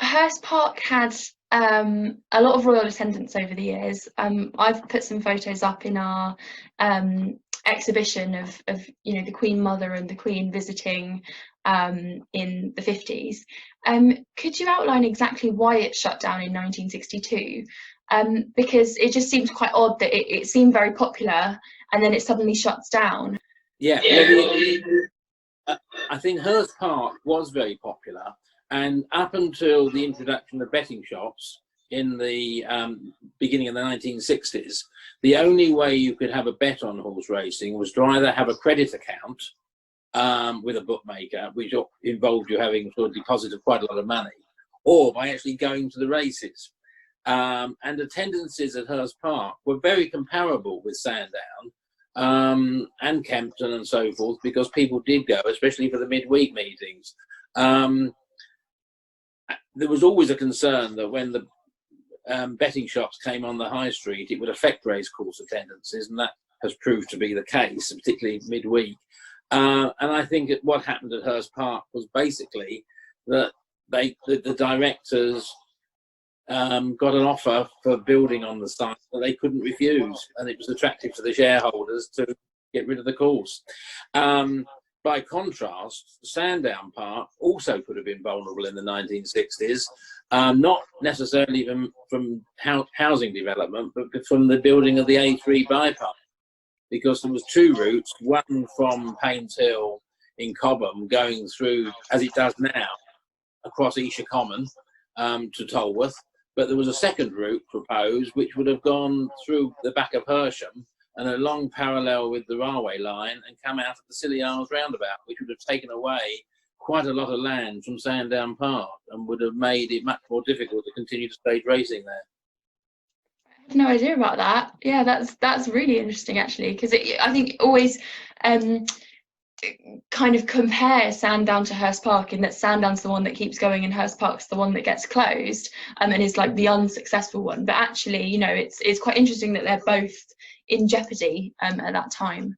Hurst Park had a lot of royal attendance over the years. I've put some photos up in our exhibition of the Queen Mother and the Queen visiting in the 50s. Could you outline exactly why it shut down in 1962? Because it just seems quite odd that it seemed very popular and then it suddenly shuts down. Yeah, I think Hurst Park was very popular, and up until the introduction of betting shops in the beginning of the 1960s, the only way you could have a bet on horse racing was to either have a credit account with a bookmaker, which involved you having sort of deposited quite a lot of money, or by actually going to the races. And attendances at Hurst Park were very comparable with Sandown and Kempton and so forth, because people did go, especially for the midweek meetings. There was always a concern that when the betting shops came on the high street, it would affect racecourse attendances, and that has proved to be the case, particularly midweek. And I think what happened at Hurst Park was basically that the directors got an offer for building on the site that they couldn't refuse, and it was attractive to the shareholders to get rid of the course. By contrast, Sandown Park also could have been vulnerable in the 1960s, not necessarily from housing development, but from the building of the A3 bypass, because there was two routes, one from Paynes Hill in Cobham going through, as it does now, across Esher Common to Tolworth, but there was a second route proposed which would have gone through the back of Hersham and along parallel with the railway line and come out at the Scilly Isles roundabout, which would have taken away quite a lot of land from Sandown Park and would have made it much more difficult to continue to stage racing there. I had no idea about that. Yeah, that's really interesting actually, because I think always kind of compare Sandown to Hurst Park, in that Sandown's the one that keeps going and Hurst Park's the one that gets closed and is like the unsuccessful one. But actually, it's quite interesting that they're both in jeopardy at that time.